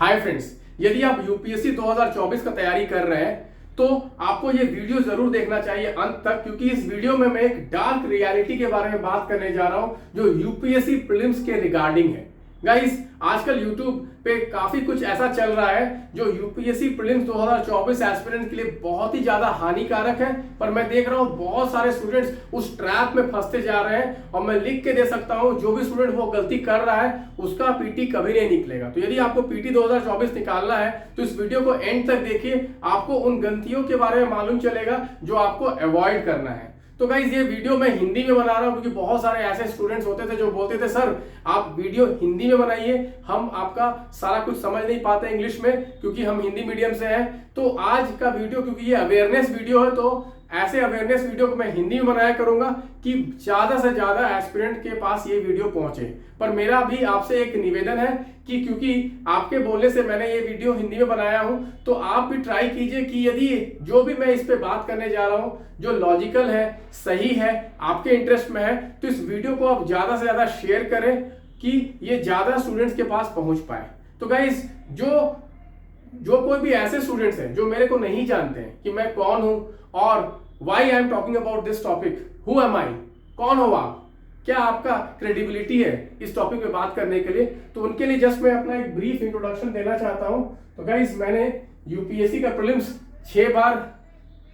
Hi friends, यदि आप UPSC 2024 का तैयारी कर रहे हैं तो आपको ये वीडियो जरूर देखना चाहिए अंत तक, क्योंकि इस वीडियो में मैं एक डार्क रियलिटी के बारे में बात करने जा रहा हूं जो यूपीएससी प्रीलिम्स के रिगार्डिंग है। गाइस, आजकल यूट्यूब पे काफी कुछ ऐसा चल रहा है जो यूपीएससी प्रीलिम्स 2024 एस्पिरेंट के लिए बहुत ही ज्यादा हानिकारक है, पर मैं देख रहा हूं बहुत सारे स्टूडेंट्स उस ट्रैप में फंसते जा रहे हैं और मैं लिख के दे सकता हूं जो भी स्टूडेंट वो गलती कर रहा है उसका पीटी कभी नहीं निकलेगा। तो यदि आपको पीटी 2024 निकालना है तो इस वीडियो को एंड तक देखिए, आपको उन गलतियों के बारे में मालूम चलेगा जो आपको अवॉइड करना है। तो गाइज, ये वीडियो मैं हिंदी में बना रहा हूं क्योंकि बहुत सारे ऐसे स्टूडेंट्स होते थे जो बोलते थे सर आप वीडियो हिंदी में बनाइए, हम आपका सारा कुछ समझ नहीं पाते इंग्लिश में क्योंकि हम हिंदी मीडियम से हैं। तो आज का वीडियो, क्योंकि ये अवेयरनेस वीडियो है, तो ऐसे अवेयरनेस वीडियो को मैं हिंदी में बनाया करूंगा कि ज्यादा से ज्यादा एस्पिरेंट के पास ये वीडियो पहुंचे। पर मेरा भी आपसे एक निवेदन है कि क्योंकि आपके बोलने से मैंने ये वीडियो हिंदी में बनाया हूं, तो आप भी ट्राई कीजिए कि यदि जो भी मैं इस पे बात करने जा रहा हूं जो लॉजिकल है, सही है, आपके इंटरेस्ट में है, तो इस वीडियो को आप ज्यादा से ज्यादा शेयर करें कि ये ज्यादा स्टूडेंट्स के पास पहुंच पाए। तो गाइस, जो कोई भी ऐसे स्टूडेंट्स हैं जो मेरे को नहीं जानते हैं कि मैं कौन हूं और why I am talking about this topic, who am I, कौन हो आप, क्या आपका क्रेडिबिलिटी है इस टॉपिक पे बात करने के लिए, तो उनके लिए जस्ट मैं अपना एक ब्रीफ इंट्रोडक्शन देना चाहता हूं। तो गाइस, मैंने यूपीएससी का प्रीलिम्स 6 बार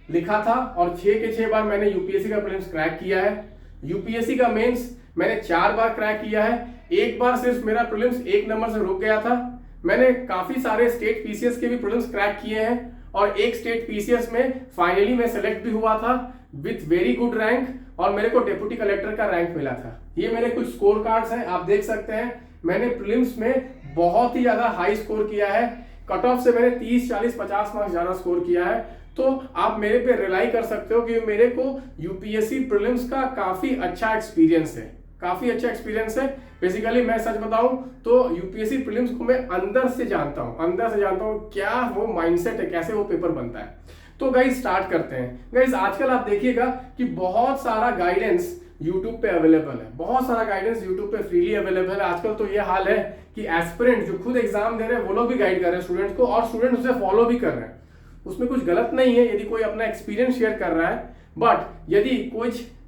लिखा था और 6 के 6 बार मैंने यूपीएससी का प्रीलिम्स क्रैक किया है। यूपीएससी का मेंस मैंने 4 बार क्रैक किया है। एक बार सिर्फ मेरा प्रीलिम्स 1 नंबर से रुक गया था। मैंने काफी सारे स्टेट पीसीएस के भी प्रीलिम्स क्रैक किए हैं और एक स्टेट पीसीएस में फाइनली मैं सेलेक्ट भी हुआ था विथ वेरी गुड रैंक और मेरे को डेप्यूटी कलेक्टर का रैंक मिला था। ये मेरे कुछ स्कोर कार्ड्स हैं, आप देख सकते हैं। मैंने प्रीलिम्स में बहुत ही ज्यादा हाई स्कोर किया है, कट ऑफ से मैंने 30, 40, 50 मार्क्स ज्यादा स्कोर किया है। तो आप मेरे पे रिलाई कर सकते हो कि मेरे को यूपीएससी प्रीलिम्स का काफी अच्छा एक्सपीरियंस है, काफी अच्छा एक्सपीरियंस है। बेसिकली मैं सच बताऊं तो यूपीएससी प्रीलिम्स को मैं अंदर से जानता हूं क्या वो माइंडसेट है, कैसे वो पेपर बनता है। तो गाइस, स्टार्ट करते हैं। गाइस, आजकल आप देखिएगा कि बहुत सारा गाइडेंस यूट्यूब पे अवेलेबल है, बहुत सारा गाइडेंस यूट्यूब पे फ्रीली अवेलेबल है। आजकल तो ये हाल है कि एस्पिरेंट जो खुद एग्जाम दे रहे हैं वो लोग भी गाइड कर रहे हैं स्टूडेंट्स को और स्टूडेंट उसे फॉलो भी कर रहे हैं। उसमें कुछ गलत नहीं है यदि कोई अपना एक्सपीरियंस शेयर कर रहा है, बट यदि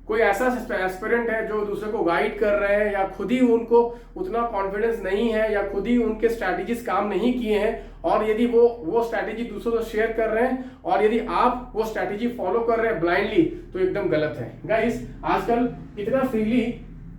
कोई ऐसा एस्पिरेंट है जो दूसरे को गाइड कर रहे हैं या खुद ही उनको उतना कॉन्फिडेंस नहीं है या खुद ही उनके स्ट्रैटेजीज काम नहीं किए हैं और यदि वो स्ट्रैटेजी दूसरों से शेयर कर रहे हैं और यदि आप वो स्ट्रैटेजी फॉलो कर रहे हैं ब्लाइंडली, तो एकदम गलत है। गाइस, आजकल इतना फ्रीली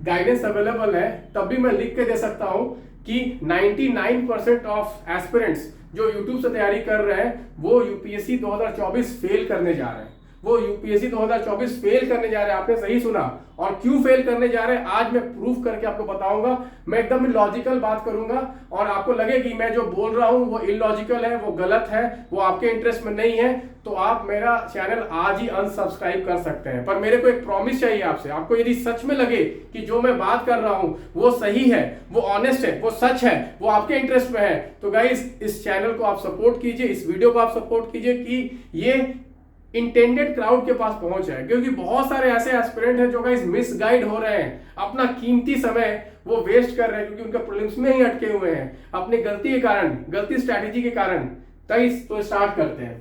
गाइडेंस अवेलेबल है, तब भी मैं लिख के दे सकता हूं कि 99% ऑफ एस्पिरेंट्स जो यूट्यूब से तैयारी कर रहे हैं वो यूपीएससी 2024 फेल करने जा रहे हैं। वो यूपीएससी 2024 फेल करने जा रहे हैं, आपने सही सुना। और क्यों फेल करने जा रहे हैं आज मैं प्रूफ करके आपको बताऊंगा। मैं एकदम लॉजिकल बात करूंगा और आपको लगे कि मैं जो बोल रहा हूं वो इलॉजिकल है, वो गलत है, वो आपके इंटरेस्ट में नहीं है, तो आप मेरा चैनल आज ही अनसब्सक्राइब कर सकते हैं। पर मेरे को एक प्रॉमिस चाहिए आपसे, आपको यदि सच में लगे कि जो मैं बात कर रहा हूं वो सही है, वो ऑनेस्ट है, वो सच है, वो आपके इंटरेस्ट में है, तो गाइस इस चैनल को आप सपोर्ट कीजिए, इस वीडियो को आप सपोर्ट कीजिए कि ये इंटेंडेड क्राउड के पास पहुंच है। क्योंकि बहुत सारे ऐसे एस्पिरेंट हैं जो गाइस मिसगाइड हो रहे हैं, अपना कीमती समय वो वेस्ट कर रहे हैं क्योंकि उनका प्रीलिम्स में ही अटके हुए हैं अपनी गलती के कारण, गलती स्ट्रैटेजी के कारण। तो स्टार्ट करते हैं।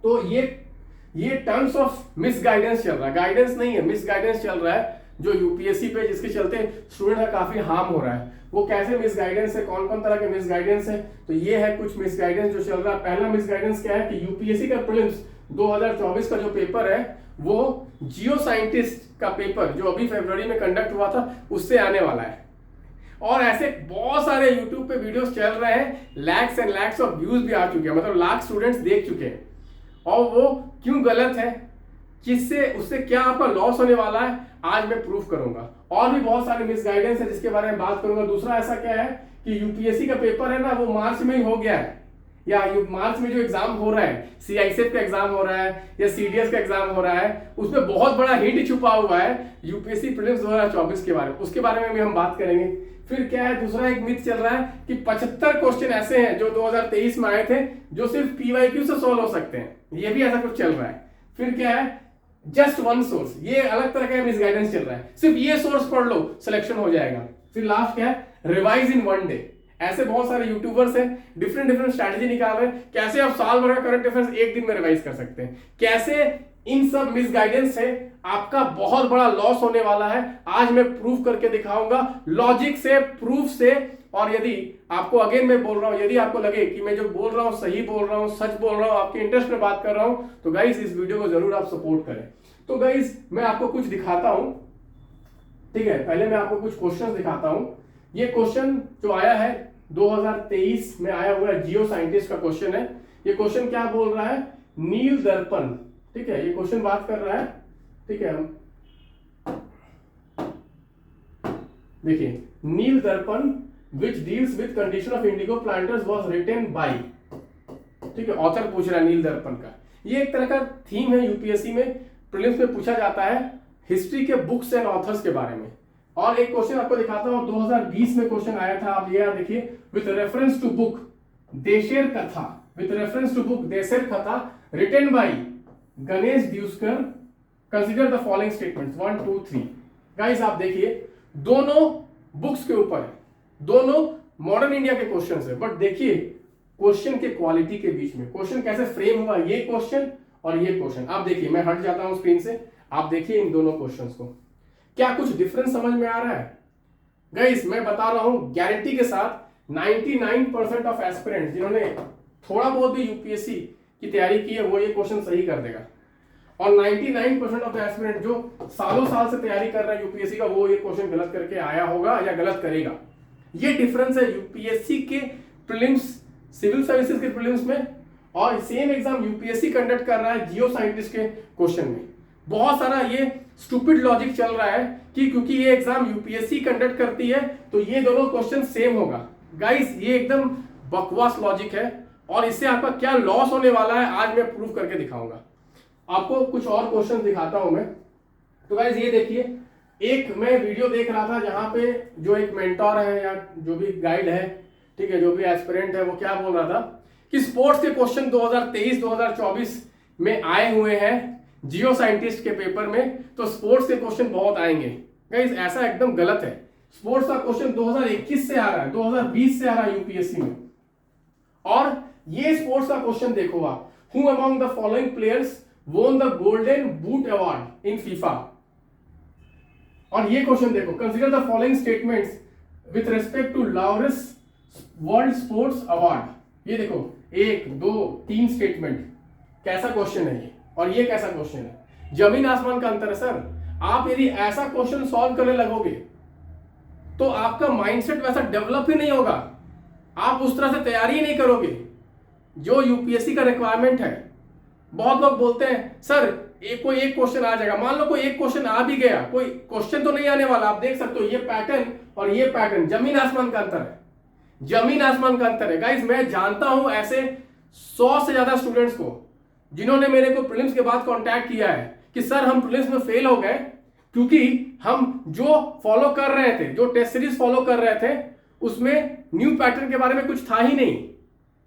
तो ये टर्म्स ऑफ मिसगाइडेंस चल रहा है, गाइडेंस नहीं है, मिसगाइडेंस चल रहा है जो यूपीएससी पे, जिसके चलते स्टूडेंट का काफी हार्म हो रहा है। वो कैसे मिसगाइडेंस है, कौन कौन तरह के मिसगाइडेंस है, तो ये है कुछ मिसगाइडेंस जो चल रहा है। पहला मिसगाइडेंस क्या है कि यूपीएससी का प्रीलिम्स 2024 का जो पेपर है वो जियो साइंटिस्ट का पेपर जो अभी फरवरी में कंडक्ट हुआ था उससे आने वाला है। और ऐसे बहुत सारे यूट्यूब पे वीडियोस चल रहे हैं, lakhs and lakhs of views भी आ चुके हैं, मतलब लाख स्टूडेंट्स देख चुके हैं। और वो क्यों गलत है, जिससे उससे क्या आपका लॉस होने वाला है, आज मैं प्रूफ करूंगा। और भी बहुत सारे मिसगाइडेंस है जिसके बारे में बात करूंगा। दूसरा ऐसा क्या है कि यूपीएससी का पेपर है ना वो मार्च में ही हो गया है, या मार्च में जो एग्जाम हो रहा है, सीआईएसएफ का एग्जाम हो रहा है या सीडीएस का एग्जाम हो रहा है, उसमें बहुत बड़ा हिंट छुपा हुआ है यूपीएससी प्रीलिम्स 2024 के बारे में, उसके बारे में भी हम बात करेंगे। फिर क्या है, दूसरा एक मिथ चल रहा है कि 75 क्वेश्चन ऐसे हैं जो 2023 में आए थे जो सिर्फ पीवाईक्यू से सॉल्व हो सकते हैं, ये भी ऐसा कुछ चल रहा है। फिर क्या है, जस्ट वन सोर्स, ये अलग तरह का मिसगाइडेंस चल रहा है, सिर्फ ये सोर्स पढ़ लो सिलेक्शन हो जाएगा। फिर लास्ट क्या है, रिवाइज इन 1 डे, ऐसे बहुत सारे यूट्यूबर्स हैं, डिफरेंट स्ट्रैटेजी निकाल रहे हैं कैसे आप साल भर का करंट अफेयर्स एक दिन में रिवाइज कर सकते हैं, कैसे इन सब मिसगाइडेंस से आपका बहुत बड़ा लॉस होने वाला है। आज मैं प्रूफ करके दिखाऊंगा, लॉजिक से, प्रूफ से। और यदि आपको, अगेन मैं बोल रहा हूं, यदि आपको लगे कि मैं जो बोल रहा हूं सही बोल रहा हूं, सच बोल रहा हूं, आपके इंटरेस्ट में बात कर रहा हूं, तो गाइस इस वीडियो को जरूर आप सपोर्ट करें। तो गाइस मैं आपको कुछ दिखाता हूं, ठीक है। पहले मैं आपको कुछ क्वेश्चन दिखाता हूं। ये क्वेश्चन जो आया है 2023 में आया हुआ है, जियो साइंटिस्ट का क्वेश्चन है। ये क्वेश्चन क्या बोल रहा है, नील दर्पण, ठीक है, ये क्वेश्चन बात कर रहा है, ठीक है। हम देखिए, नील दर्पण which deals with condition of indigo planters was written by, ठीक है, ऑथर पूछ रहा है नील दर्पण का। ये एक तरह का थीम है, यूपीएससी में प्रीलिम्स में पूछा जाता है हिस्ट्री के बुक्स एंड ऑथर्स के बारे में। और एक क्वेश्चन आपको दिखाता हूं, 2020 में क्वेश्चन आया था, आप ये देखिए, with reference to book Desher कथा, with reference to book Desher Katha written by Ganesh Deuskar, consider the following statements 1 2 3। Guys आप देखिए, दोनों बुक्स के ऊपर है, दोनों मॉडर्न इंडिया के क्वेश्चंस है, बट देखिए क्वेश्चन के क्वालिटी के बीच में क्वेश्चन कैसे फ्रेम हुआ, ये क्वेश्चन और ये क्वेश्चन। आप देखिए, मैं हट जाता हूं स्क्रीन से, आप देखिए इन दोनों क्वेश्चंस को, क्या कुछ डिफरेंस समझ में आ रहा है? गाइस मैं बता रहा हूं गारंटी के साथ 99% ऑफ एस्पिरेंट्स जिन्होंने थोड़ा बहुत भी यूपीएससी की तैयारी की है वो ये क्वेश्चन सही कर देगा, और 99% ऑफ एस्पिरेंट जो सालों साल से तैयारी कर रहे हैं यूपीएससी का, वो ये क्वेश्चन गलत करके आया होगा या गलत करेगा। ये डिफरेंस है यूपीएससी के प्रीलिम्स, सिविल सर्विसेज के प्रीलिम्स में, और सेम एग्जाम यूपीएससी कंडक्ट कर रहा है जियो साइंटिस्ट के क्वेश्चन में। बहुत सारा ये स्टूपिड लॉजिक चल रहा है कि क्योंकि ये एग्जाम यूपीएससी कंडक्ट करती है तो ये दोनों क्वेश्चन सेम होगा। गाइस ये एकदम बकवास लॉजिक है, और इससे आपका क्या लॉस होने वाला है आज मैं प्रूव करके दिखाऊंगा। आपको कुछ और क्वेश्चन दिखाता हूं मैं। तो गाइस ये देखिए, एक मैं वीडियो देख रहा था जहां पे जो एक मेंटोर है या जो भी गाइड है, ठीक है, जो भी एस्पिरेंट है, वो क्या बोल रहा था कि स्पोर्ट्स के क्वेश्चन 2023-2024 में आए हुए हैं जियो साइंटिस्ट के पेपर में, तो स्पोर्ट्स के क्वेश्चन बहुत आएंगे। गाइस ऐसा एकदम गलत है। स्पोर्ट्स का क्वेश्चन 2021 से आ रहा है, 2020 से आ रहा है यूपीएससी में। और ये स्पोर्ट्स का क्वेश्चन देखो आप, who among the following players won the golden boot award in FIFA। और ये क्वेश्चन देखो, consider the following statements with respect to Lawrence World Sports Award. ये देखो 1 2 3 स्टेटमेंट, कैसा क्वेश्चन है ये, और ये कैसा क्वेश्चन है, जमीन आसमान का अंतर है सर। आप यदि ऐसा क्वेश्चन सॉल्व करने लगोगे तो आपका माइंडसेट वैसा डेवलप ही नहीं होगा, आप उस तरह से तैयारी ही नहीं करोगे जो यूपीएससी का रिक्वायरमेंट है। बहुत लोग बोलते हैं सर कोई एक क्वेश्चन आ जाएगा, मान लो कोई एक क्वेश्चन आ भी गया, कोई क्वेश्चन तो नहीं आने वाला, आप देख सकते हो ये पैटर्न और ये पैटर्न, जमीन आसमान का अंतर है, जमीन आसमान का अंतर है। गाइस मैं जानता हूं ऐसे 100 से ज्यादा स्टूडेंट्स को जिन्होंने मेरे को प्रीलिम्स के बाद कांटेक्ट किया है कि सर हम प्रीलिम्स में फेल हो गए क्योंकि हम जो फॉलो कर रहे थे, जो टेस्ट सीरीज फॉलो कर रहे थे, उसमें न्यू पैटर्न के बारे में कुछ था ही नहीं।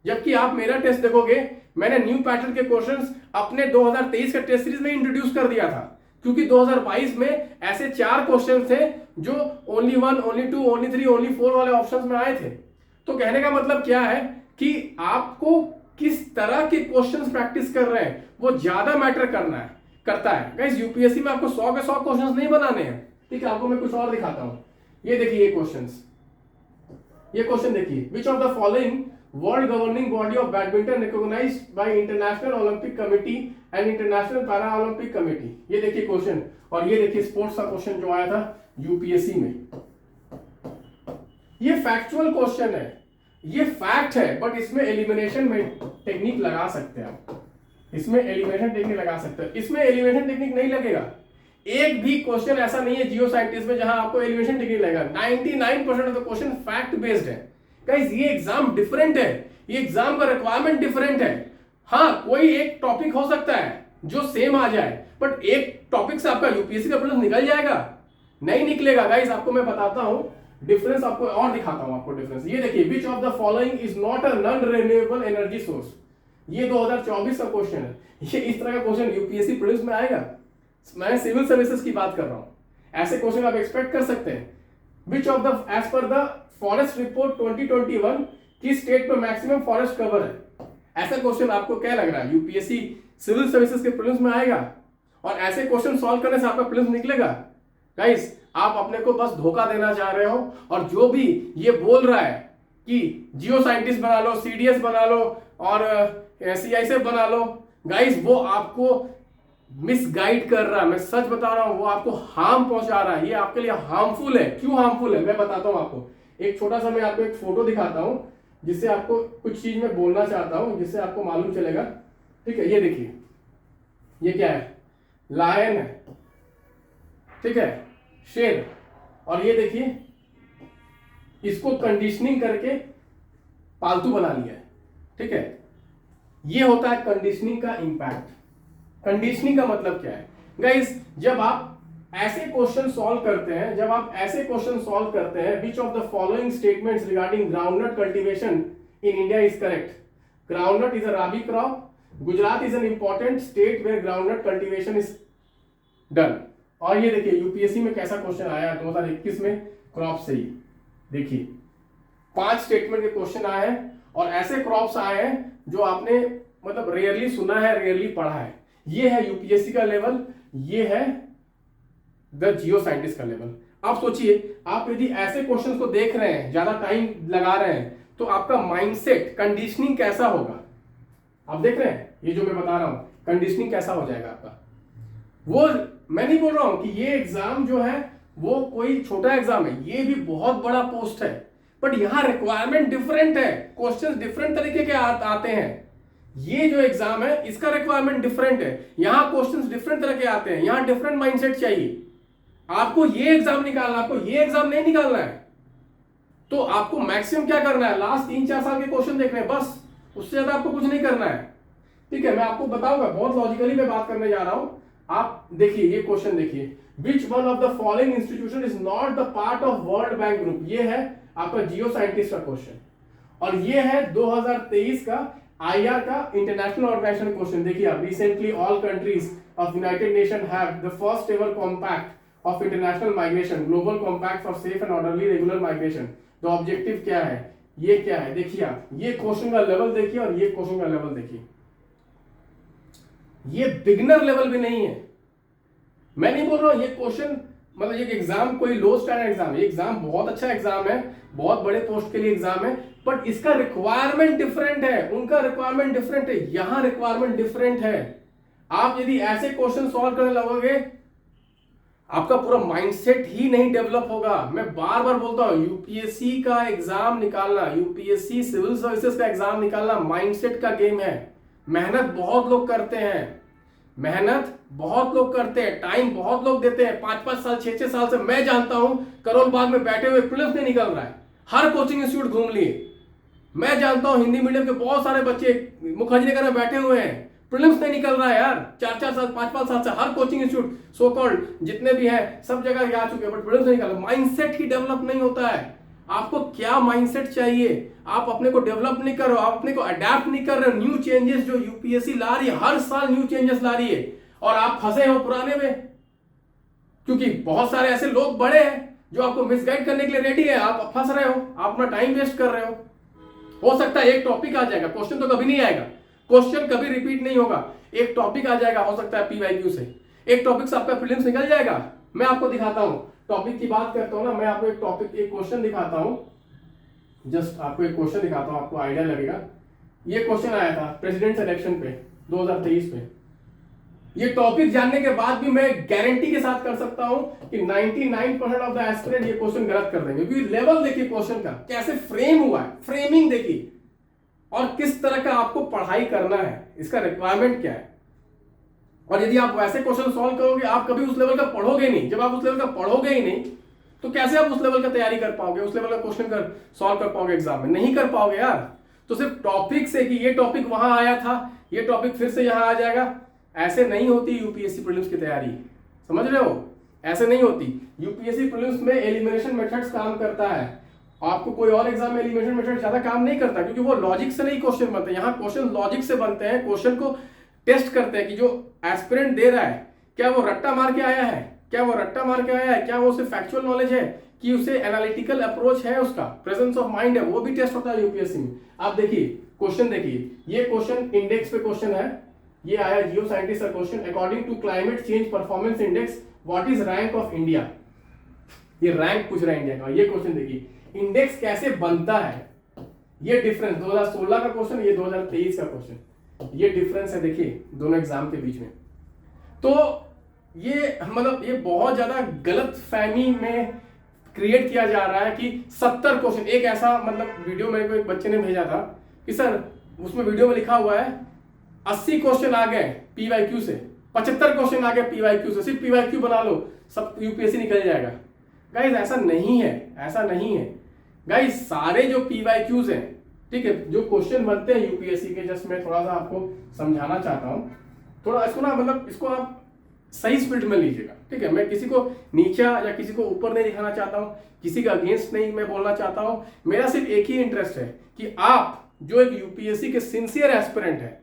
जबकि आप मेरा टेस्ट देखोगे, मैंने न्यू पैटर्न के क्वेश्चंस अपने 2023 के टेस्ट सीरीज में इंट्रोड्यूस कर दिया था, क्योंकि 2022 में ऐसे 4 क्वेश्चन थे जो ओनली 1, ओनली 2, ओनली 3, ओनली 4 वाले ऑप्शंस में आए थे। तो कहने का मतलब क्या है कि आपको किस तरह के क्वेश्चंस प्रैक्टिस कर रहे हैं वो ज्यादा मैटर करता है। गाइस यूपीएससी में आपको 100 के 100 क्वेश्चंस नहीं बनाने हैं, ठीक है। आपको मैं कुछ और दिखाता हूं, ये देखिए ये क्वेश्चन देखिए, which of the following world governing body of badminton recognized by International Olympic Committee and International Para Olympic Committee. ये देखिए क्वेश्चन, और ये देखिए स्पोर्ट्स का क्वेश्चन जो आया था यूपीएससी में। ये फैक्चुअल क्वेश्चन है, ये फैक्ट है, बट इसमें एलिमिनेशन में टेक्निक लगा सकते हैं आप, इसमें एलिमिनेशन टेक्निक लगा सकते हैं, इसमें एलिमिनेशन टेक्निक नहीं लगेगा। एक भी क्वेश्चन ऐसा नहीं है जियो साइंटिस्ट में जहां आपको एलिमिनेशन टेक्निक लगेगा। 99% of the question fact based है। गाइस ये एग्जाम डिफरेंट है, ये एग्जाम का रिक्वायरमेंट डिफरेंट है। हाँ कोई एक टॉपिक हो सकता है जो सेम आ जाए, बट एक टॉपिक से आपका यूपीएससी का प्रश्न निकल जाएगा, नहीं निकलेगा। गाइस आपको मैं बताता हूं डिफरेंस, आपको और दिखाता हूं आपको डिफरेंस। ये देखिए, which of the following is not a non renewable energy source. ये 2024 का क्वेश्चन है। ये इस तरह का क्वेश्चन यूपीएससी प्रीलिम्स में आएगा। मैं सिविल सर्विसेज की बात कर रहा हूं, ऐसे क्वेश्चन आप एक्सपेक्ट कर सकते हैं। Which of the as per the forest report 2021 किस स्टेट में मैक्सिमम फॉरेस्ट कवर है? ऐसा क्वेश्चन आपको क्या लग रहा है यूपीएससी सिविल सर्विसेज के प्रीलिम्स में आएगा? और ऐसे क्वेश्चन सॉल्व करने से आपका प्रीलिम्स निकलेगा? गाइस, आप अपने को बस धोखा देना चाह रहे हो। और जो भी ये बोल रहा है कि जियो साइंटिस्ट बना लो, सीडीएस बना लो और सीआईएसएफ बना लो, गाइस वो आपको मिसगाइड कर रहा है। मैं सच बता रहा हूं, वो आपको हार्म पहुंचा रहा है। ये आपके लिए हार्मफुल है। क्यों हार्मफुल है मैं बताता हूं आपको। एक छोटा सा मैं आपको एक फोटो दिखाता हूं जिससे आपको कुछ चीज मैं बोलना चाहता हूं, जिससे आपको मालूम चलेगा। ठीक है, ये देखिए, ये क्या है? लायन है, ठीक है, शेर। और ये देखिए, इसको कंडीशनिंग करके पालतू बना लिया है। ठीक है, ये होता है कंडीशनिंग का इंपैक्ट। कंडीशनिंग का मतलब क्या है गाइस? जब आप ऐसे क्वेश्चन सॉल्व करते हैं, which of the following statements regarding groundnut cultivation in India is correct? Groundnut is a rabi crop. Gujarat is an important state where groundnut cultivation is done. और ये देखिए यूपीएससी में कैसा क्वेश्चन आया 2021 में क्रॉप से ही। देखिए 5 स्टेटमेंट के क्वेश्चन आए हैं और ऐसे क्रॉप्स आए हैं जो आपने मतलब रेयरली सुना है, रेयरली पढ़ा है। ये है यूपीएससी का लेवल, ये है द जियो साइंटिस्ट का लेवल। आप सोचिए, आप यदि ऐसे क्वेश्चंस को देख रहे हैं, ज्यादा टाइम लगा रहे हैं, तो आपका माइंडसेट कंडीशनिंग कैसा होगा? आप देख रहे हैं ये जो मैं बता रहा हूं, कंडीशनिंग कैसा हो जाएगा आपका? वो मैं नहीं बोल रहा हूं कि ये एग्जाम जो है वो कोई छोटा एग्जाम है, ये भी बहुत बड़ा पोस्ट है, बट यहां रिक्वायरमेंट डिफरेंट है, क्वेश्चंस डिफरेंट तरीके के आते हैं। ये जो एग्जाम है इसका रिक्वायरमेंट डिफरेंट है, यहां क्वेश्चंस डिफरेंट तरह के आते हैं, यहां डिफरेंट माइंडसेट चाहिए। आपको ये एग्जाम निकालना, आपको ये एग्जाम नहीं निकालना है, तो आपको मैक्सिमम क्या करना है, लास्ट 3-4 साल के क्वेश्चन देखने हैं बस, उससे ज्यादा आपको कुछ नहीं करना है। ठीक है, मैं आपको बताऊंगा, बहुत लॉजिकली मैं बात करने जा रहा हूं। आप देखिए ये क्वेश्चन देखिए, which one of the following institution is not the part of world bank group? ये है आपका जियो साइंटिस्ट का क्वेश्चन, और ये है 2023 का आईआर का इंटरनेशनल ऑर्गेनाइजेशन क्वेश्चन। देखिए आप, recently all countries of United Nation have the first ever compact of international migration, global compact for safe and orderly regular migration. The objective क्या है, ये क्या है? देखिए आप, ये क्वेश्चन का लेवल देखिए और ये क्वेश्चन का लेवल देखिए, ये बिगिनर लेवल भी नहीं है। मैं नहीं बोल रहा हूं ये क्वेश्चन मतलब ये एग्जाम कोई लो स्टैंडर्ड एग्जाम है, ये एग्जाम बहुत अच्छा एग्जाम है, बहुत बड़े पोस्ट के लिए एग्जाम है, बट इसका रिक्वायरमेंट डिफरेंट है, उनका रिक्वायरमेंट डिफरेंट है, यहां रिक्वायरमेंट डिफरेंट है। आप यदि ऐसे क्वेश्चन सॉल्व करने लगोगे, आपका पूरा माइंडसेट ही नहीं डेवलप होगा। मैं बार बार बोलता हूं, यूपीएससी का एग्जाम निकालना, यूपीएससी सिविल सर्विसेज का एग्जाम निकालना माइंडसेट का गेम है। मेहनत बहुत लोग करते हैं, टाइम बहुत लोग देते हैं, 5-5 साल 6-6 साल से मैं जानता हूं करोल बाग में बैठे हुए प्रीलिम्स नहीं निकल रहा है, हर कोचिंग इंस्टीट्यूट घूम लिए। मैं जानता हूं हिंदी मीडियम के बहुत सारे बच्चे मुखर्जी नगर में बैठे हुए हैं, प्रीलिम्स नहीं निकल रहा है यार, 4-4 साल 5-5 साल से हर कोचिंग इंस्टीट्यूट सो कॉल्ड जितने भी हैं सब जगह जा चुके हैं, बट प्रीलिम्स नहीं निकल। माइंडसेट ही डेवलप नहीं होता है। आपको क्या माइंडसेट चाहिए? आप अपने को डेवलप नहीं कर रहे हो, आप अपने को अडेप्ट नहीं कर रहे हो। न्यू चेंजेस जो यूपीएससी ला रही है, हर साल न्यू चेंजेस ला रही है, और आप फंसे हो पुराने में, क्योंकि बहुत सारे ऐसे लोग बड़े हैं जो आपको मिसगाइड करने के लिए रेडी है। आप फंस रहे हो, आप अपना टाइम वेस्ट कर रहे हो सकता है एक टॉपिक आ जाएगा, क्वेश्चन तो कभी नहीं आएगा, क्वेश्चन कभी रिपीट नहीं होगा, एक टॉपिक आ जाएगा, हो सकता है पीवाईक्यू से एक टॉपिक से आपका प्रीलिम्स निकल जाएगा। मैं आपको दिखाता हूं, टॉपिक की बात करता हूं ना, मैं आपको एक टॉपिक एक क्वेश्चन दिखाता हूं, जस्ट आपको एक क्वेश्चन दिखाता हूं, आपको आइडिया लगेगा। ये क्वेश्चन आया था प्रेसिडेंट इलेक्शन पे 2023 में। ये टॉपिक जानने के बाद भी मैं गारंटी के साथ कर सकता हूं कि 99% ऑफ द एस्पिरेंट ये क्वेश्चन गलत कर देंगे, क्योंकि लेवल देखिए क्वेश्चन का कैसे फ्रेम हुआ है, फ्रेमिंग देखिए, और किस तरह का आपको पढ़ाई करना है, इसका रिक्वायरमेंट क्या है। और यदि आप वैसे क्वेश्चन सॉल्व करोगे, आप कभी उस लेवल का पढ़ोगे नहीं। जब आप उस लेवल का पढ़ोगे ही नहीं, तो कैसे आप उस लेवल का तैयारी कर पाओगे, उस लेवल का क्वेश्चन सॉल्व कर पाओगे एग्जाम में? नहीं कर पाओगे यार। तो सिर्फ टॉपिक से कि ये टॉपिक वहां आया था, ये टॉपिक फिर से यहां आ जाएगा, ऐसे नहीं होती यूपीएससी प्रीलिम्स की तैयारी। समझ रहे हो? ऐसे नहीं होती। यूपीएससी प्रीलिम्स में एलिमिनेशन मेथड्स काम करता है, आपको कोई और एग्जाम में एलिमिनेशन मेथड ज्यादा काम नहीं करता, क्योंकि वो लॉजिक से नहीं क्वेश्चन बनते। यहाँ क्वेश्चन लॉजिक से बनते हैं, क्वेश्चन को टेस्ट करते हैं कि जो एस्पिरेंट दे रहा है क्या वो रट्टा मार के आया है, क्या वो उसे फैक्चुअल नॉलेज है, कि उसे एनालिटिकल अप्रोच है, उसका प्रेजेंस ऑफ माइंड है, वो भी टेस्ट होता है यूपीएससी में। आप देखिए क्वेश्चन, देखिए ये क्वेश्चन इंडेक्स पे क्वेश्चन है, ये आया जियो साइंटिस्ट का question, according to climate change performance index what is rank of India. ये रैंक पूछ रहा है इंडिया का। ये क्वेश्चन देखिए इंडेक्स कैसे बनता है, ये डिफरेंस 2016 का क्वेश्चन, ये 2023 का क्वेश्चन, ये डिफरेंस है देखिए दोनों एग्जाम के बीच में। तो ये मतलब ये बहुत ज्यादा गलत फहमी में क्रिएट किया जा रहा है कि 70 क्वेश्चन, एक ऐसा मतलब वीडियो मेरे को एक बच्चे ने भेजा था कि सर उसमें वीडियो में लिखा हुआ है 80 क्वेश्चन आ गए पीवाईक्यू से, 75 क्वेश्चन आ गए पीवाईक्यू से, सिर्फ पीवाईक्यू बना लो सब यूपीएससी निकल जाएगा। गाइस ऐसा नहीं है, ऐसा नहीं है गाइस। सारे जो पीवाईक्यूज हैं, ठीक है, जो क्वेश्चन बनते हैं यूपीएससी के, जस्ट मैं थोड़ा सा आपको समझाना चाहता हूं, थोड़ा इसको ना मतलब इसको आप सही स्पीड में लीजिएगा, ठीक है। मैं किसी को नीचा या किसी को ऊपर नहीं दिखाना चाहता हूं, किसी का अगेंस्ट नहीं मैं बोलना चाहता हूं। मेरा सिर्फ एक ही इंटरेस्ट है कि आप जो एक यूपीएससी के सिंसियर एस्पिरेंट है,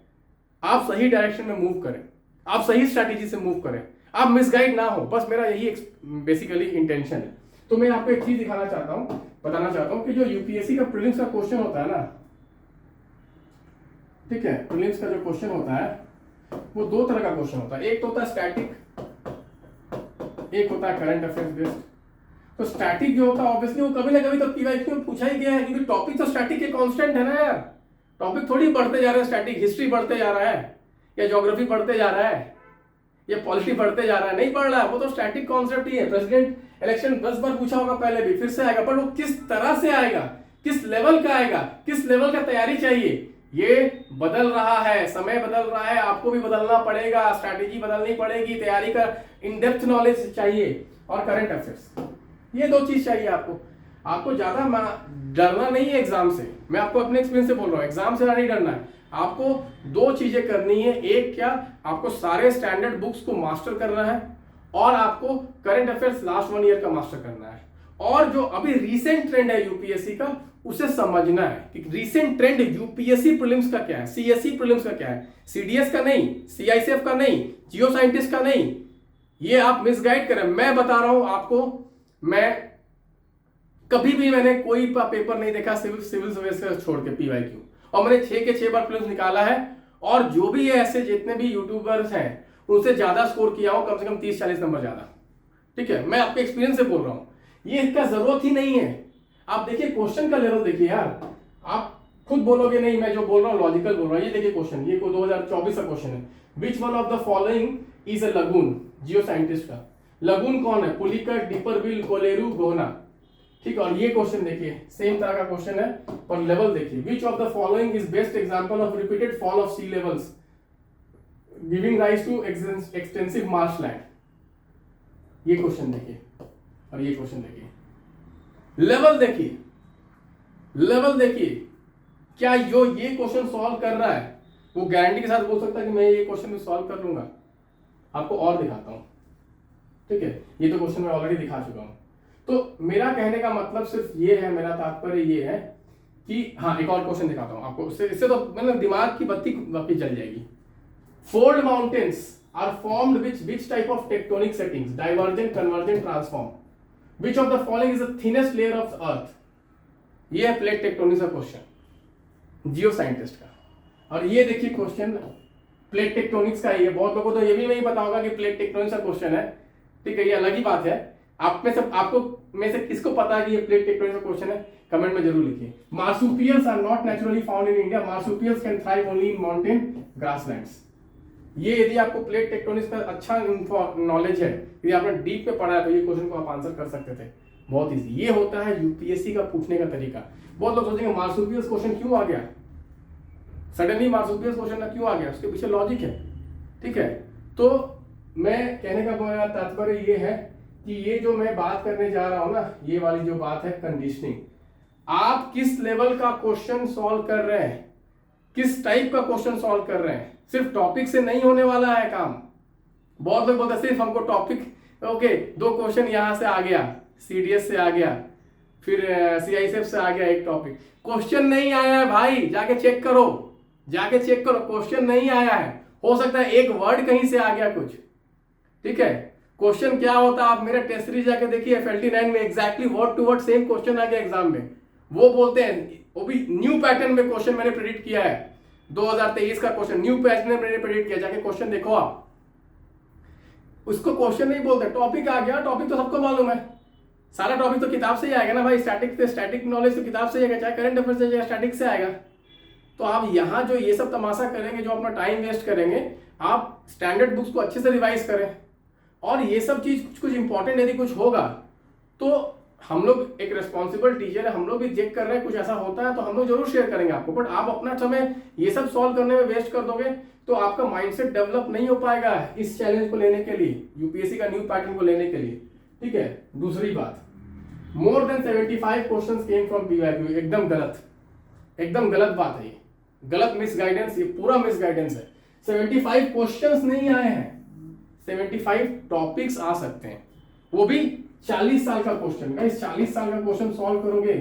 आप सही डायरेक्शन में मूव करें, आप सही स्ट्रैटेजी से मूव करें, आप मिसगाइड ना हो, बस मेरा यही बेसिकली इंटेंशन है। तो मैं आपको एक चीज दिखाना चाहता हूं, बताना चाहता हूं कि जो यूपीएससी का प्रीलिम्स का क्वेश्चन होता है ना, ठीक है, प्रीलिम्स का जो क्वेश्चन होता है वो दो तरह का क्वेश्चन होता है। एक तो होता है स्टैटिक, एक होता है करंट अफेयर्स बेस्ड। तो स्टैटिक जो होता है ऑब्वियसली वो कभी ना कभी तो पीवाईक्यू में पूछा ही गया है, क्योंकि टॉपिक तो स्टैटिक के कांस्टेंट है ना यार। टॉपिक थोड़ी बढ़ते जा रहे हैं, स्टैटिक हिस्ट्री बढ़ते जा रहा है या ज्योग्राफी बढ़ते जा रहा है या पॉलिटी बढ़ते जा रहा है, नहीं बढ़ रहा है, वो तो स्टैटिक कॉन्सेप्ट ही है। प्रेसिडेंट इलेक्शन 10 बार पूछा होगा पहले भी, फिर से आएगा, पर वो किस तरह से आएगा, किस लेवल का आएगा, किस लेवल का तैयारी चाहिए, ये बदल रहा है, समय बदल रहा है, आपको भी बदलना पड़ेगा, स्ट्रैटेजी बदलनी पड़ेगी, तैयारी का इन डेप्थ नॉलेज चाहिए और करंट अफेयर्स, ये दो चीज चाहिए आपको। आपको ज्यादा डरना नहीं है एग्जाम से, मैं आपको अपने एक्सपीरियंस से बोल रहा हूँ, एग्जाम से नहीं डरना है। आपको दो चीजें करनी है, एक क्या, आपको सारे स्टैंडर्ड बुक्स को मास्टर करना है और आपको करंट अफेयर्स लास्ट 1 ईयर का मास्टर करना है, और जो अभी रीसेंट ट्रेंड है यूपीएससी का उसे समझना है कि रीसेंट ट्रेंड यूपीएससी प्रीलिम्स का क्या है, सीएससी प्रीलिम्स का क्या है, सीडीएस का नहीं, सीआईसीएफ का नहीं, जियो साइंटिस्ट का नहीं, ये आप मिसगाइड करें। मैं बता रहा हूं आपको, मैं कभी भी मैंने कोई पेपर नहीं देखा सिविल सर्विस छोड़ के पीवाईक्यू, और मैंने 6 के 6 बार प्रीलिम्स निकाला है, और जो भी है ऐसे जितने भी यूट्यूबर्स हैं उनसे ज्यादा स्कोर किया हूं, कम से कम 30-40 नंबर ज्यादा, ठीक है। मैं आपके एक्सपीरियंस से बोल रहा हूं, ये इसका जरूरत ही नहीं है। आप देखिए क्वेश्चन का लेवल देखिए यार, आप खुद बोलोगे नहीं मैं जो बोल रहा हूँ लॉजिकल बोल रहा हूँ। ये देखिए क्वेश्चन, ये 2024 का क्वेश्चन है, which one of the following is a lagoon, Jio scientist का। लगून कौन है, पुलिकट, डिपरविल, कोलेरू, गोहना, ठीक है। और ये क्वेश्चन देखिए सेम तरह का क्वेश्चन है, और लेवल देखिए, which of the following is best example of repeated fall of sea levels giving rise to extensive marshland. ये क्वेश्चन देखिए और ये क्वेश्चन देखिए, लेवल देखिए, लेवल देखिए, क्या जो ये क्वेश्चन सॉल्व कर रहा है वो गारंटी के साथ बोल सकता है कि मैं ये क्वेश्चन सॉल्व कर लूंगा। आपको और दिखाता हूं, ठीक है, ये तो क्वेश्चन मैं ऑलरेडी दिखा चुका हूं। तो मेरा कहने का मतलब सिर्फ ये है, मेरा तात्पर्य ये है कि हाँ एक और क्वेश्चन दिखाता हूं आपको, इससे तो मतलब दिमाग की बत्ती वापस जल जाएगी। Fold mountains are formed which type of tectonic settings, divergent, convergent, transform. Which of the following is the thinnest layer of earth. ये है प्लेट टेक्टोनिक्स का क्वेश्चन जियो साइंटिस्ट का। और ये देखिए क्वेश्चन प्लेट टेक्टोनिक्स का ही है, बहुत लोगों को तो ये भी नहीं पता होगा कि प्लेट टेक्टोनिक्स का क्वेश्चन है, ठीक है, ये अलग ही बात है। आप में से आपको में से किसको पता है कि ये प्लेट टेक्टोनिक्स का क्वेश्चन है, कमेंट में जरूर लिखिए। Marsupials are not naturally found in India, marsupials can thrive only in mountain grasslands. ये यदि आपको प्लेट टेक्टोनिक्स का अच्छा नॉलेज है, यदि आपने डीप में पढ़ा है, तो ये क्वेश्चन को आप आंसर कर सकते थे, बहुत इजी। ये होता है यूपीएससी का पूछने का तरीका। बहुत लोग सोचेंगे मार्सुपियल्स क्वेश्चन क्यों आ गया, सडनली मार्सुपियल्स क्वेश्चन क्यों आ गया, उसके पीछे लॉजिक है, ठीक है। तो मैं कहने का मेरा तात्पर्य ये है कि ये जो मैं बात करने जा रहा हूं ना, ये वाली जो बात है कंडीशनिंग, आप किस लेवल का क्वेश्चन सॉल्व कर रहे हैं, किस टाइप का क्वेश्चन सॉल्व कर रहे हैं। सिर्फ टॉपिक से नहीं होने वाला है काम। बहुत लोग बोलते हैं सिर्फ हमको टॉपिक, ओके 2 क्वेश्चन यहां से आ गया, सीडीएस से आ गया, फिर सीआईसीएफ से आ गया एक टॉपिक, क्वेश्चन नहीं आया है भाई, जाके चेक करो, जाके चेक करो, क्वेश्चन नहीं आया है। हो सकता है एक वर्ड कहीं से आ गया कुछ, ठीक है। क्वेश्चन क्या होता है, आप मेरे टेस्ट सीरीज जाके देखिए, FLT9 में exactly word to word same question आ गया एग्जाम में। वो बोलते हैं, वो भी न्यू पैटर्न में क्वेश्चन मैंने प्रेडिक्ट किया है, 2023 का क्वेश्चन न्यू पैटर्न में मैंने प्रेडिक्ट किया, जाके क्वेश्चन देखो आप। उसको क्वेश्चन नहीं बोलते, टॉपिक आ गया, टॉपिक तो सबको मालूम है, सारा टॉपिक तो किताब से ही आएगा ना भाई, स्टैटिक नॉलेज तो किताब से ही आएगा, चाहे करंट अफेयर से, चाहे स्टैटिक से आएगा। तो आप यहाँ जो ये सब तमाशा करेंगे, जो अपना टाइम वेस्ट करेंगे, आप स्टैंडर्ड बुक्स को अच्छे से रिवाइज करें। और ये सब चीज कुछ इंपॉर्टेंट यदि कुछ होगा तो हम लोग एक रिस्पॉन्सिबल टीचर है, हम लोग भी चेक कर रहे हैं, कुछ ऐसा होता है तो हम लोग जरूर शेयर करेंगे आपको। बट आप अपना समय ये सब सॉल्व करने में वेस्ट कर दोगे तो आपका माइंडसेट डेवलप नहीं हो पाएगा इस चैलेंज को लेने के लिए, यूपीएससी का न्यू पैटर्न को लेने के लिए। ठीक है, दूसरी बात, more than 75 questions came from PYQ, एकदम गलत, एकदम गलत बात है ये, गलत मिसगाइडेंस, ये पूरा मिसगाइडेंस है। 75 क्वेश्चंस नहीं आए हैं, 75 टॉपिक्स आ सकते हैं, वो भी 40 साल का क्वेश्चन। गाइस 40 साल का क्वेश्चन सॉल्व करोगे,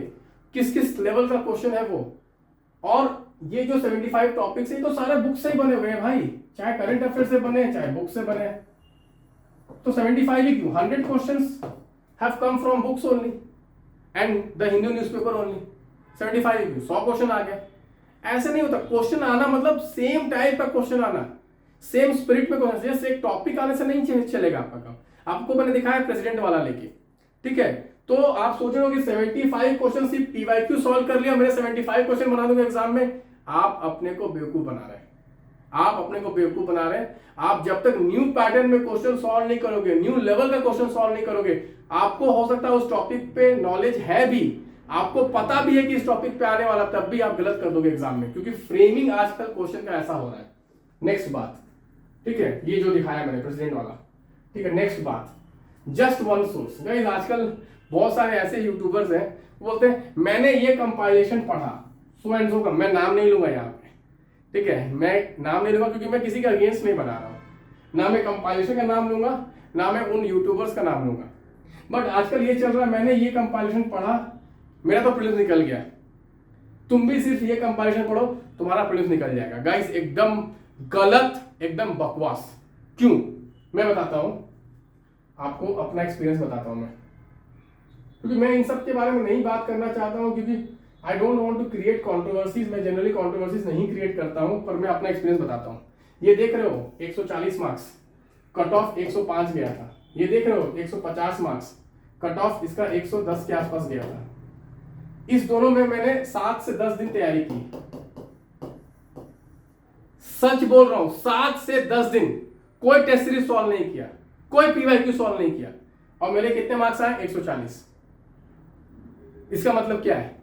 किस किस लेवल का क्वेश्चन है वो। और ये जो 75 टॉपिक्स है तो सारे बुक से ही बने हुए हैं भाई, चाहे करंट अफेयर से बने चाहे बुक से बने। तो 75 ही क्यों, 100 questions have come from books only and the Hindu newspaper only. 75 ही क्यों, 100 क्वेश्चन आ गए। ऐसे नहीं होता, क्वेश्चन आना मतलब सेम टाइप का क्वेश्चन आना, सेम स्पिरिट में क्वेश्चन, जैसे एक टॉपिक आने से नहीं चलेगा आपका काम। आपको मैंने दिखाया प्रेसिडेंट वाला लेके, ठीक है, तो आप सोच रहे हो कि 75 क्वेश्चन सिर्फ पीवाईक्यू सॉल्व कर लिया, मेरे 75 क्वेश्चन बना दूंगा एग्जाम में। आप अपने को बेवकूफ बना रहे हैं, आप अपने को बेवकूफ बना रहे हैं। आप जब तक न्यू पैटर्न में क्वेश्चन सॉल्व नहीं करोगे, न्यू लेवल का क्वेश्चन सॉल्व नहीं करोगे, आपको हो सकता है उस टॉपिक पे नॉलेज है भी, आपको पता भी है कि इस टॉपिक पे आने वाला, तब भी आप गलत कर दोगे एग्जाम में, क्योंकि फ्रेमिंग आजकल क्वेश्चन का ऐसा हो रहा है। नेक्स्ट बात, ठीक है, ये जो दिखाया मैंने प्रेसिडेंट वाला, ठीक है। नेक्स्ट बात, जस्ट वन सोर्स। गाइस आजकल बहुत सारे ऐसे यूट्यूबर्स हैं, बोलते हैं मैंने ये कंपाइलेशन पढ़ा, सो एंड सो का, मैं नाम नहीं लूंगा यहाँ पे, ठीक है, मैं नाम नहीं लूंगा क्योंकि मैं किसी का अगेंस्ट नहीं बना रहा हूँ, ना मैं कंपाइलेशन का नाम लूंगा, ना मैं उन यूट्यूबर्स का नाम लूंगा। बट आजकल ये चल रहा है, मैंने ये कंपाइलेशन पढ़ा, मेरा तो प्रीलिम्स निकल गया, तुम भी सिर्फ ये कंपाइलेशन पढ़ो, तुम्हारा प्रीलिम्स निकल जाएगा। गाइस एकदम गलत, एकदम बकवास। क्यों, मैं बताता हूं आपको, अपना एक्सपीरियंस बताता हूं मैं, क्योंकि मैं इन सब के बारे में नहीं बात करना चाहता हूं, क्योंकि I don't want to create controversies. मैं जनरली कंट्रोवर्सीज नहीं क्रिएट करता हूं, पर मैं अपना एक्सपीरियंस बताता हूं। ये देख रहे हो 140 मार्क्स, कट ऑफ 105 गया था। ये देख रहे हो 150 मार्क्स, कट ऑफ इसका 110 के आसपास गया था। इस दोनों में मैंने 7 से 10 दिन तैयारी की, सच बोल रहा हूं, 7 से 10 दिन कोई टेस्ट सीरीज सॉल्व नहीं किया, कोई पीवाईक्यू सॉल्व नहीं किया, और मेरे कितने मार्क्स आए, 140। इसका मतलब क्या है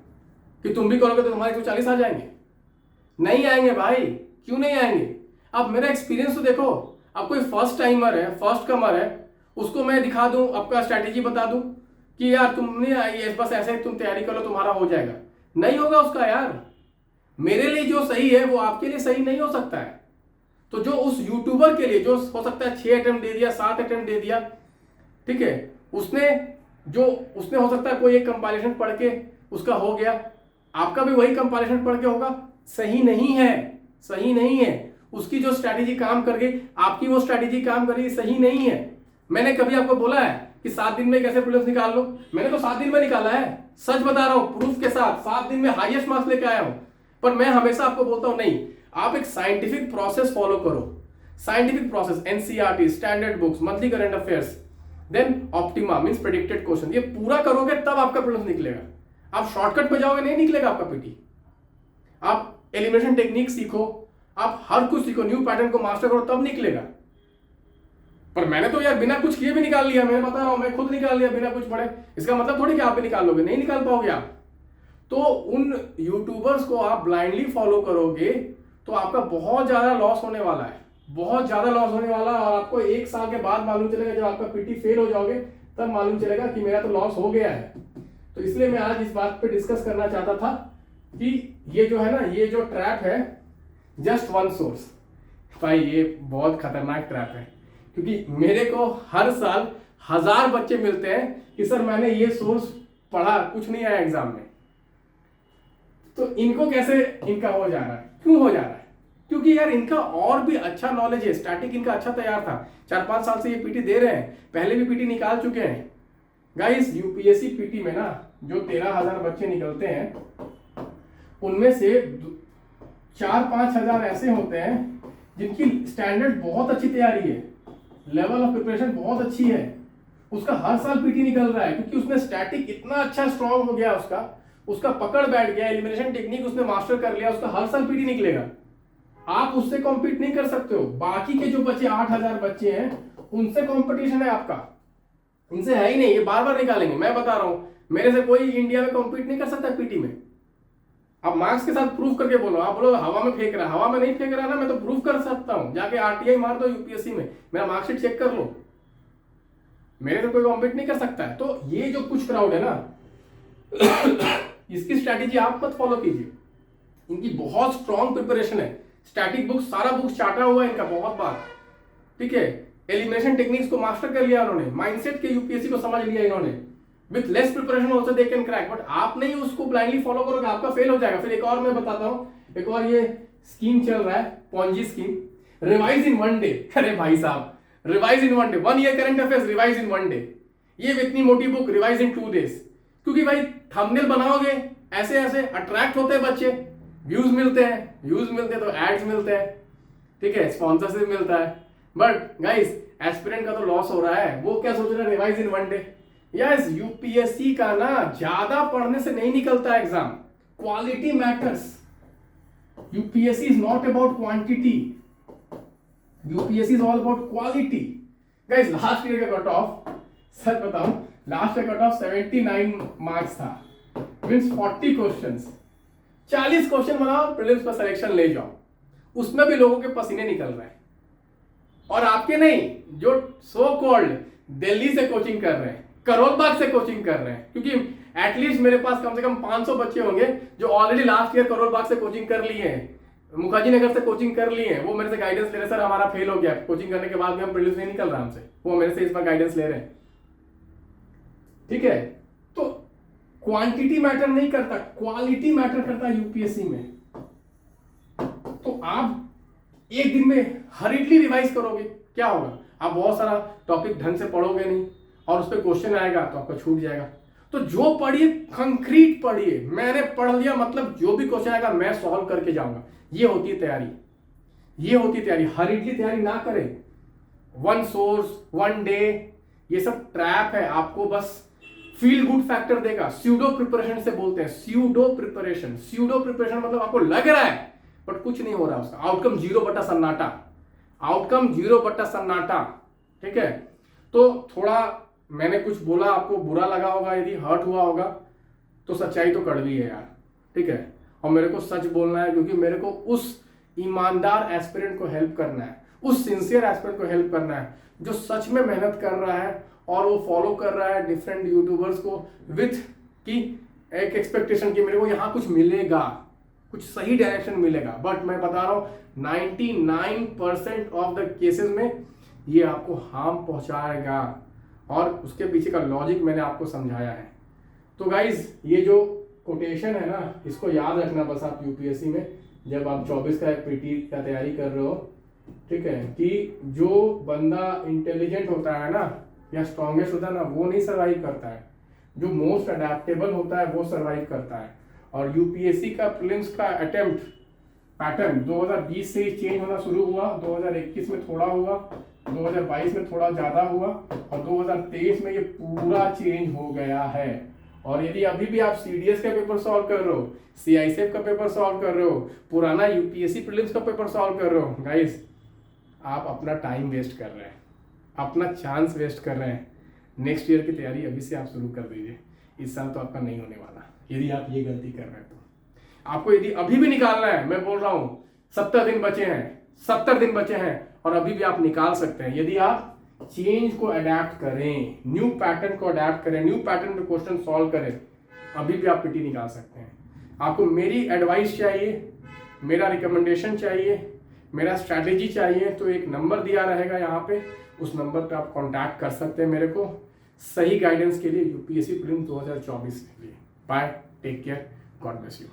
कि तुम भी करोगे तो तुम्हारे 140 आ जाएंगे? नहीं आएंगे भाई, क्यों नहीं आएंगे? अब मेरा एक्सपीरियंस तो देखो, अब कोई फर्स्ट टाइमर है, फर्स्ट कमर है, उसको मैं दिखा दूं, आपका स्ट्रैटेजी बता दूं कि यार तुम नहीं आई, बस ऐसे तुम तैयारी करो तुम्हारा हो जाएगा, नहीं होगा उसका यार। मेरे लिए जो सही है वो आपके लिए सही नहीं हो सकता है। तो जो उस यूट्यूबर के लिए जो हो सकता है 6 अटेम्प्ट दे दिया, 7 अटेम्प्ट दे दिया, ठीक है, उसने हो सकता है कोई एक कंपाइलेशन पढ़ के उसका हो गया, आपका भी वही कंपाइलेशन पढ़ के होगा, सही नहीं है, सही नहीं है। उसकी जो स्ट्रैटेजी काम कर गई, आपकी वो स्ट्रैटेजी काम कर गई, सही नहीं है। मैंने कभी आपको बोला है कि 7 दिन में कैसे प्रीलिम्स निकाल लो? मैंने तो 7 दिन में निकाला है, सच बता रहा हूं, प्रूफ के साथ 7 दिन में हाईएस्ट मार्क्स लेके आया हूं। पर मैं हमेशा आपको बोलता हूं नहीं, आप एक साइंटिफिक प्रोसेस फॉलो करो, scientific process, NCERT, standard books, monthly current affairs, then Optima means predicted question, ये पूरा करोगे तब आपका प्रीलिम्स निकलेगा। आप शॉर्टकट पे जाओगे नहीं निकलेगा आपका पीटी। आप एलिमिनेशन टेक्निक सीखो, आप हर कुछ सीखो, न्यू पैटर्न को मास्टर करो, तब निकलेगा। पर मैंने तो यार बिना कुछ किए भी निकाल लिया, मैं बता रहा हूं, मैं खुद निकाल लिया बिना कुछ पढ़े। इसका मतलब थोड़ी कि आप भी निकाल लोगे, नहीं निकाल पाओगे आप। तो उन यूट्यूबर्स को आप ब्लाइंडली फॉलो करोगे तो आपका बहुत ज्यादा लॉस होने वाला है, बहुत ज्यादा लॉस होने वाला है। और आपको 1 साल के बाद मालूम चलेगा, जब आपका पीटी फेल हो जाओगे तब मालूम चलेगा कि मेरा तो लॉस हो गया है। तो इसलिए मैं आज इस बात पे डिस्कस करना चाहता था कि ये जो है ना, ये जो ट्रैप है, जस्ट वन सोर्स, भाई ये बहुत खतरनाक ट्रैप है। क्योंकि मेरे को हर साल 1000 बच्चे मिलते हैं कि सर मैंने ये सोर्स पढ़ा, कुछ नहीं आया एग्जाम में। तो इनको कैसे इनका हो जा रहा है, क्यों हो जा रहा है? क्योंकि यार इनका और भी अच्छा नॉलेज है, स्टैटिक इनका अच्छा तैयार था, 4-5 साल से ये पीटी दे रहे हैं, पहले भी पीटी निकाल चुके हैं। गाइस यूपीएससी पीटी में ना जो 13,000 बच्चे निकलते हैं उनमें से 4-5 हजार ऐसे होते हैं जिनकी स्टैंडर्ड बहुत अच्छी तैयारी है, लेवल ऑफ प्रिपरेशन बहुत अच्छी है, उसका हर साल पीटी निकल रहा है क्योंकि उसने स्टैटिक इतना अच्छा स्ट्रांग हो गया, उसका पकड़ बैठ गया, एलिमिनेशन टेक्निक उसने मास्टर कर लिया, उसका हर साल पीटी निकलेगा। आप उससे कॉम्पीट नहीं कर सकते हो। बाकी के जो बच्चे 8,000 बच्चे हैं उनसे कंपटीशन है आपका, इनसे है ही नहीं, ये बार बार निकालेंगे। मैं बता रहा हूं मेरे से कोई इंडिया में कॉम्पीट नहीं कर सकता पीटी में। आप मार्क्स के साथ प्रूफ करके बोलो, आप बोलो हवा में फेंक रहा है, हवा में नहीं फेंक रहा ना, मैं तो प्रूफ कर सकता हूं, जाके आरटीआई मार दो यूपीएससी में, मेरा मार्कशीट चेक कर लो, मेरे से कोई कॉम्पीट नहीं कर सकता है। तो ये जो कुछ क्राउड है ना इसकी स्ट्रैटेजी आप मत फॉलो कीजिए, इनकी बहुत स्ट्रॉन्ग प्रिपरेशन है, स्टैटिक बुक सारा बुक चाटा हुआ है इनका बहुत बार, ठीक है, एलिमिनेशन टेक्निक्स को मास्टर कर लिया उन्होंने, माइंडसेट के यूपीएससी को समझ लिया इन्होंने, with less preparation also they can crack. But आप नहीं उसको ब्लाइंडली फॉलो करोगे, आपका फेल हो जाएगा। फिर एक और मैं बताता हूं, एक और ये स्कीम चल रहा है, Ponzi scheme, revise in 1 day. अरे भाई साहब, revise in 1 day, 1 year current affairs revise in 1 day, ये इतनी मोटी बुक रिवाइज इन 2 डेज। क्योंकि भाई थंबनेल बनाओगे ऐसे ऐसे, अट्रैक्ट होते हैं बच्चे, व्यूज मिलते हैं तो एड्स मिलते हैं, ठीक है, स्पॉन्सरशिप मिलता है। बट गाइस एस्पिरेंट का तो लॉस हो रहा है, वो क्या सोच रहा है, revise in 1 day. Yes, UPSC का ना ज्यादा पढ़ने से नहीं निकलता exam, quality matters. UPSC is not about quantity, UPSC is all about quality. Guys last year का कट ऑफ, सच बताऊं, last year cut off 79 marks था, मींस 40 क्वेश्चंस, 40 क्वेश्चन बनाओ, प्रीलिम्स पर सिलेक्शन ले जाओ, उसमें भी लोगों के पसीने निकल रहे हैं, और आपके नहीं, जो सो कॉल्ड दिल्ली से कोचिंग कर रहे हैं, करोल बाग से कोचिंग कर रहे हैं, क्योंकि एटलीस्ट मेरे पास कम से कम 500 बच्चे होंगे जो already last year Karol Bagh से कोचिंग कर लिए हैं, मुखर्जी नगर से कोचिंग कर लिए हैं, वो मेरे से गाइडेंस ले रहे, सर हमारा फेल हो गया, कोचिंग करने के बाद भी हम प्रीलिम्स नहीं निकल रहा हमसे, वो मेरे से इस बार गाइडेंस ले रहे हैं, ठीक है। तो क्वांटिटी मैटर नहीं करता, क्वालिटी मैटर करता है यूपीएससी में। तो आप एक दिन में हरिडली रिवाइज करोगे, क्या होगा, आप बहुत सारा टॉपिक ढंग से पढ़ोगे नहीं, और उस पर क्वेश्चन आएगा तो आपका छूट जाएगा। तो जो पढ़िए कंक्रीट पढ़िए, मैंने पढ़ लिया मतलब जो भी क्वेश्चन आएगा मैं सॉल्व करके जाऊंगा, ये होती है तैयारी, ये होती है तैयारी। हरिडली तैयारी ना करें, 1 सोर्स 1 डे, ये सब ट्रैप है, आपको बस फील गुड फैक्टर देगा। स्यूडो प्रिपरेशन से बोलते हैं, स्यूडो प्रिपरेशन, स्यूडो प्रिपरेशन मतलब आपको लग रहा है बट कुछ नहीं हो रहा, उसका आउटकम 0 बटा सन्नाटा, आउटकम 0 बटा सन्नाटा, ठीक है। तो थोड़ा मैंने कुछ बोला आपको बुरा लगा होगा, यदि हर्ट हुआ होगा तो सच्चाई तो कड़वी है यार, ठीक है, और मेरे को सच बोलना है, क्योंकि मेरे को उस ईमानदार एस्पिरेंट को हेल्प करना है, उस सिंसियर एस्पिरेंट को हेल्प करना है जो सच में मेहनत कर रहा है और वो फॉलो कर रहा है डिफरेंट यूट्यूबर्स को विथ की एक एक्सपेक्टेशन कि मेरे को यहाँ कुछ मिलेगा, कुछ सही डायरेक्शन मिलेगा। बट मैं बता रहा हूँ 99% ऑफ द केसेस में ये आपको हार्म पहुंचाएगा, और उसके पीछे का लॉजिक मैंने आपको समझाया है। तो गाइज ये जो कोटेशन है ना, इसको याद रखना बस आप यूपीएससी में जब आप 24 का पीटी का तैयारी कर रहे हो, ठीक है, कि जो बंदा इंटेलिजेंट होता है ना या स्ट्रॉन्गेस्ट होता है ना, वो नहीं सर्वाइव करता है, जो मोस्ट अडेप्टेबल होता है वो सर्वाइव करता है। और यूपीएससी का प्रीलिम्स का अटेम्प्ट पैटर्न 2020 से ही चेंज होना शुरू हुआ, 2021 में थोड़ा हुआ, 2022 में थोड़ा ज्यादा हुआ, और 2023 में ये पूरा चेंज हो गया है। और यदि अभी भी आप सीडीएस का पेपर सॉल्व कर रहे हो, सीआईएसएफ का पेपर सॉल्व कर रहे हो, पुराना यूपीएससी प्रीलिम्स का पेपर सॉल्व कर रहे हो, गाइस आप अपना टाइम वेस्ट कर रहे हैं, अपना चांस वेस्ट कर रहे हैं। नेक्स्ट ईयर की तैयारी अभी से आप शुरू कर दीजिए, इस साल तो आपका नहीं होने वाला यदि आप ये गलती कर रहे हैं। तो आपको यदि अभी भी निकालना है, मैं बोल रहा हूं 70 दिन बचे हैं, 70 दिन बचे हैं, और अभी भी आप निकाल सकते हैं यदि आप चेंज को अडेप्ट करें, न्यू पैटर्न को अडेप्ट करें, न्यू पैटर्न पे क्वेश्चन सॉल्व करें, अभी भी आप पीटी निकाल सकते हैं। आपको मेरी एडवाइस चाहिए, मेरा रिकमेंडेशन चाहिए, मेरा स्ट्रैटेजी चाहिए, तो एक नंबर दिया रहेगा यहाँ पे, उस नंबर पे आप कांटेक्ट कर सकते हैं मेरे को सही गाइडेंस के लिए यूपीएससी प्रीलिम्स 2024 के लिए। Bye, take care, God bless you.